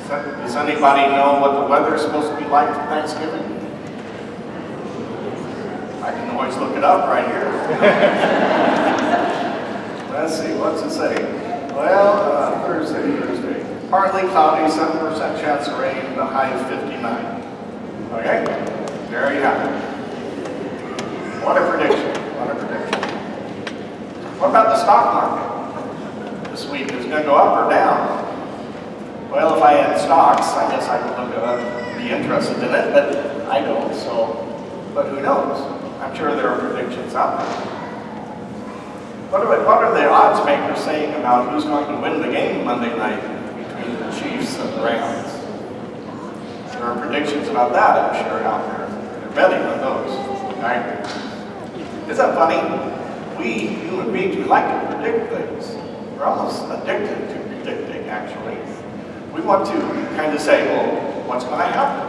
Does anybody know what the weather is supposed to be like for Thanksgiving? I can always look it up right here. Let's see, what's it say? Well, Thursday. Partly cloudy, 7% chance of rain, the high of 59. Okay? There you have it. What a prediction. What about the stock market this week? Is it going to go up or down? Well, if I had stocks, I guess I would look at be interested in it, but I don't, but who knows? I'm sure there are predictions out there. What are the odds makers saying about who's going to win the game Monday night between the Chiefs and the Rams? There are predictions about that, I'm sure, out there. They're betting on those, right? Isn't that funny? We human beings, we like to predict things. We're almost addicted to predicting, actually. We want to kind of say, well, what's going to happen?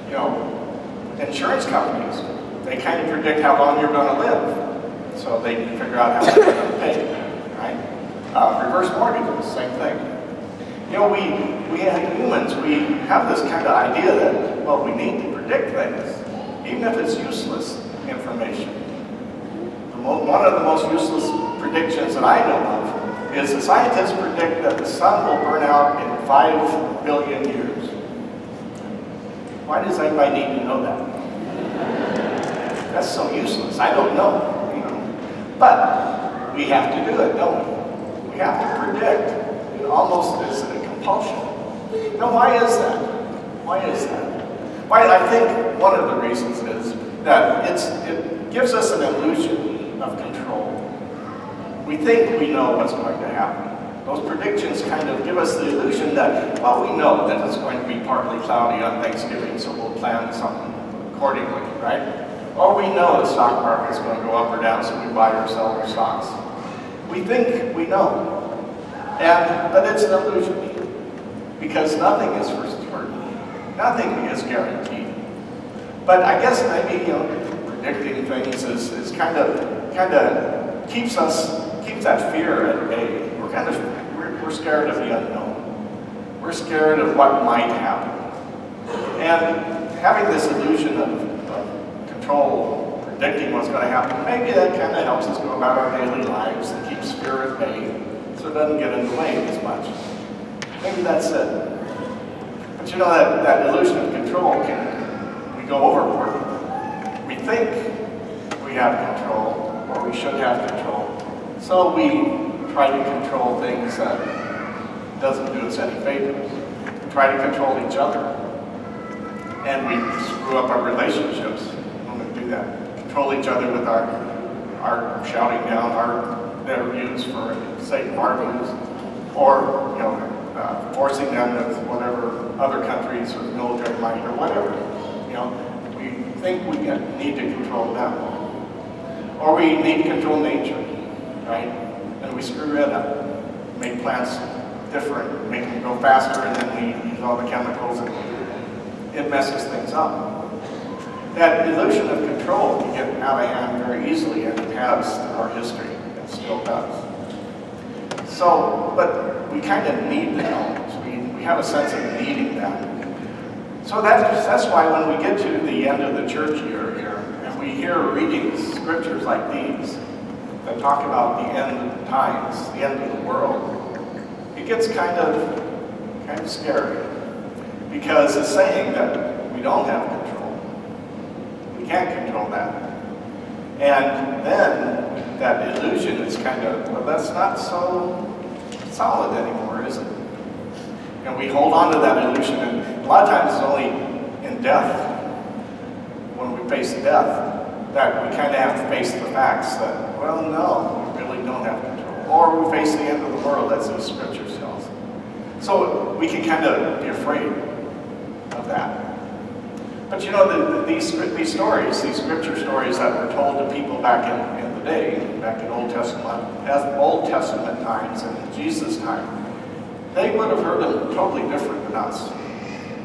You know, insurance companies, they kind of predict how long you're going to live. So they can figure out how much you're going to pay, right? Reverse mortgages, same thing. You know, we as humans, we have this kind of idea that, well, we need to predict things, even if it's useless information. One of the most useless predictions that I know of is the scientists predict that the sun will burn out in 5 billion years. Why does anybody need to know that? That's so useless. I don't know. But we have to do it, don't we? We have to predict. It almost is a compulsion. Now, why is that? Why, I think one of the reasons is that it gives us an illusion of control. We think we know what's going to happen. Those predictions kind of give us the illusion that, well, we know that it's going to be partly cloudy on Thanksgiving, so we'll plan something accordingly, right? Or we know the stock market is going to go up or down, so we buy or sell our stocks. We think we know. But it's an illusion. Because nothing is for certain. Nothing is guaranteed. But I guess maybe, predicting things is kind of keeps that fear at bay. We're scared of the unknown. We're scared of what might happen. And having this illusion of control, predicting what's going to happen, maybe that kind of helps us go about our daily lives and keeps fear at bay so it doesn't get in the way as much. Maybe that's it. But you know, that illusion of control we go overboard. We think we have control, or we should have control. So we try to control things that doesn't do us any favors. We try to control each other. And we screw up our relationships when we do that. Control each other with our shouting down their views for the sake of our views, or forcing them with whatever other countries with military might or whatever. We think we need to control them, or we need to control nature, right? And we screw it up, make plants different, make them go faster, and then we use all the chemicals and it messes things up. That illusion of control can get out of hand very easily, and it has through our history. It still does. So, but we kind of need to know. So we have a sense of needing that. So that's why when we get to the end of the church year here, and we hear reading scriptures like these that talk about the end of times, the end of the world, it gets kind of scary. Because it's saying that we don't have control. We can't control that. And then that illusion is kind of, well, that's not so solid anymore, is it? And we hold on to that illusion, and a lot of times it's only in death, when we face death, that we kind of have to face the facts that, well, no, we really don't have control. Or we face the end of the world, as the scripture tells. So we can kind of be afraid of that. But these stories, these scripture stories that were told to people back in the day, back in Old Testament times and in Jesus' time, they would have heard them totally different than us.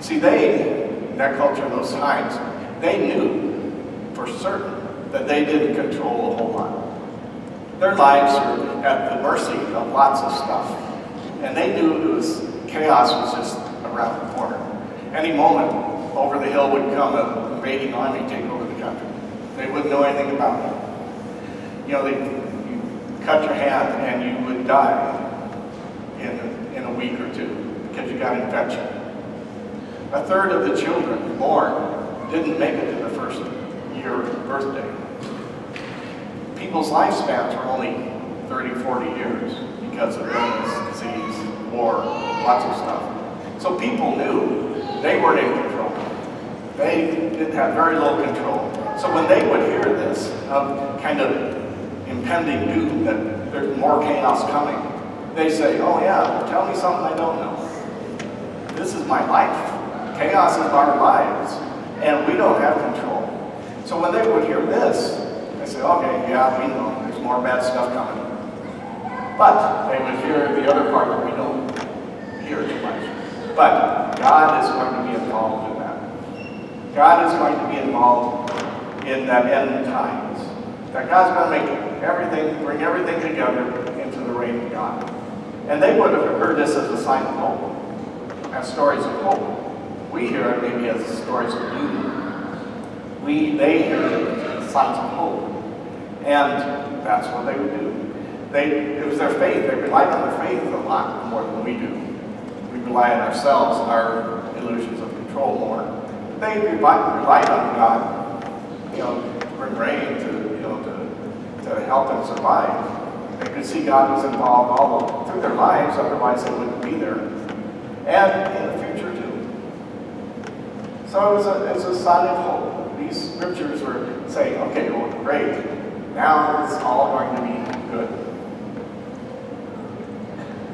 See, in that culture, those times, they knew for certain that they didn't control a whole lot. Their lives were at the mercy of lots of stuff. And they knew chaos was just around the corner. Any moment, over the hill would come an invading army, take over the country. They wouldn't know anything about it. You know, you cut your hand and you would die in a week or two because you got infection. A third of the children born didn't make it to the first year of birthday. People's lifespans were only 30, 40 years because of illness, disease, war, lots of stuff. So people knew they weren't in control. They didn't have very little control. So when they would hear this kind of impending doom, that there's more chaos coming, they say, oh yeah, well, tell me something I don't know. This is my life. Chaos is our lives, and we don't have control. So when they would hear this, they say, okay, yeah, we know, there's more bad stuff coming. But they would hear the other part that we don't hear too much. But God is going to be involved in that. God is going to be involved in that end times. That God's going to make everything, bring everything together into the reign of God. And they would have heard this as a sign of hope, as stories of hope. We hear it maybe as stories of doom. They hear it as signs of hope. And that's what they would do. It was their faith. They relied on their faith a lot more than we do. We rely on ourselves and our illusions of control more. They relied on God, to bring rain, to help them survive. They could see God was involved all through their lives, otherwise they wouldn't be there. And in the future too. So it was a sign of hope. These scriptures were saying, okay, well, great. Now it's all going to be good.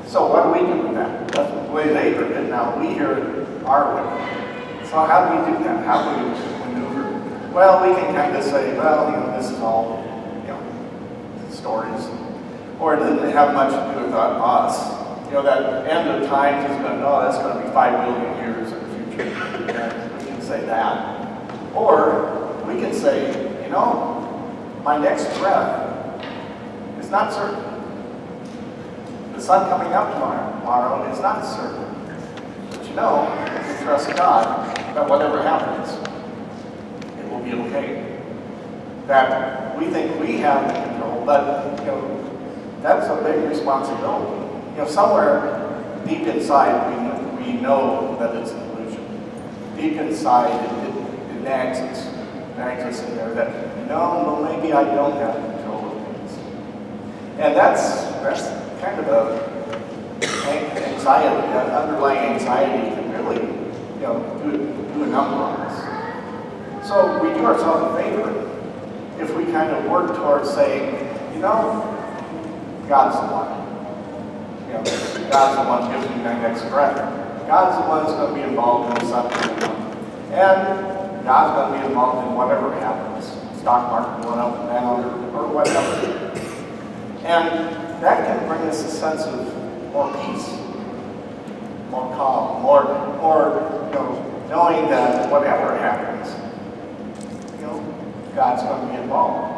So what do we do with that? That's the way they heard it. Now we hear it our way. So how do we do that? How do we maneuver? Well, we can kind of say, well, this is all, stories. Or it doesn't have much to do with us. That end of times is going to, that's going to be 5 billion years in the future. And we can say that. Or we can say, my next breath is not certain. The sun coming up tomorrow is not certain. But if you trust God, that whatever happens, it will be okay. That we think we have the control, but that's a big responsibility. Somewhere deep inside we know that it's an illusion. Deep inside it nags us in there that maybe I don't have control of things. And that's kind of anxiety, that underlying anxiety can really, do a number on us. So we do ourselves a favor if we kind of work towards saying, God's the one. God's the one who gives me my next breath. God's the one who's going to be involved in the sun coming up. And God's going to be involved in whatever happens. Stock market going up and down or whatever. And that can bring us a sense of more peace, more calm, more knowing that whatever happens, God's going to be involved.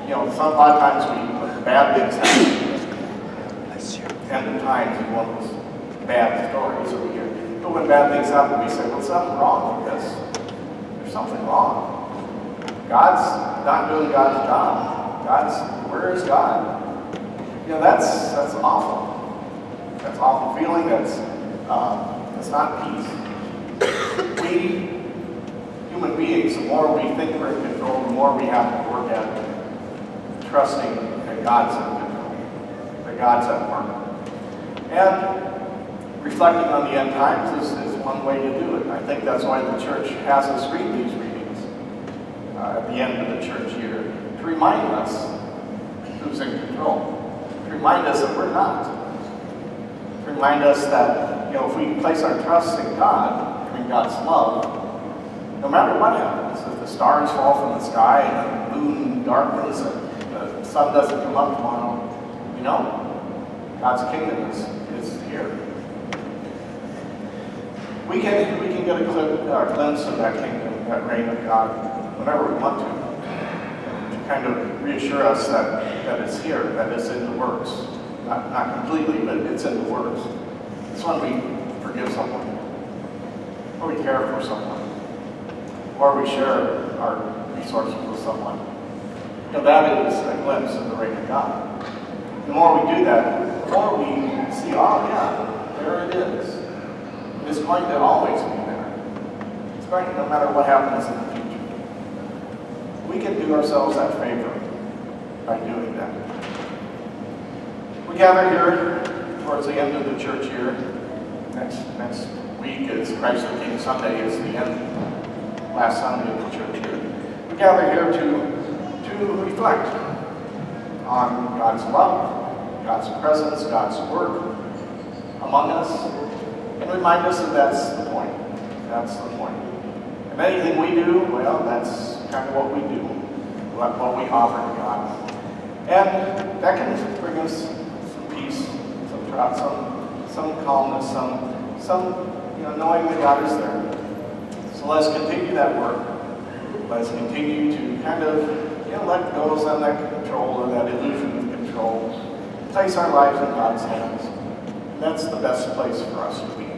A lot of times when bad things happen, end of times is one of those bad stories that we hear. But when bad things happen, we say, well, something wrong with this. There's something wrong. God's not doing God's job. Where is God? That's awful. That's an awful feeling. That's not peace. We, human beings, the more we think we're in control, the more we have to work at trusting that God's in control, that God's at work. And reflecting on the end times is one way to do it. I think that's why the church has us read these readings at the end of the church year, to remind us who's in control, to remind us that we're not, to remind us that if we place our trust in God, in God's love, no matter what happens, if the stars fall from the sky and the moon darkens and the sun doesn't come up tomorrow, God's kingdom is here. We can get a glimpse of that kingdom, that reign of God, whenever we want to kind of reassure us that it's here, that it's in the works. Not completely, but it's in the works. It's when we forgive someone, or we care for someone, or we share our resources with someone. That is a glimpse of the reign of God. The more we do that, the more we see, oh yeah, there it is. It's going to always be there. It's going to, no matter what happens in the future. We can do ourselves that favor by doing that. We gather here towards the end of the church year. Next week is Christ the King Sunday, is the end, last Sunday of the church year. We gather here to reflect on God's love, God's presence, God's work among us, and remind us that that's the point. That's the point. And anything we do, well, that's kind of what we do, what we offer to God. And that can bring us some peace, some trust, some calmness, some knowing that God is there. So let's continue that work. Let's continue to kind of let go of some of that control or that illusion of control. Place our lives in God's hands. And that's the best place for us to be.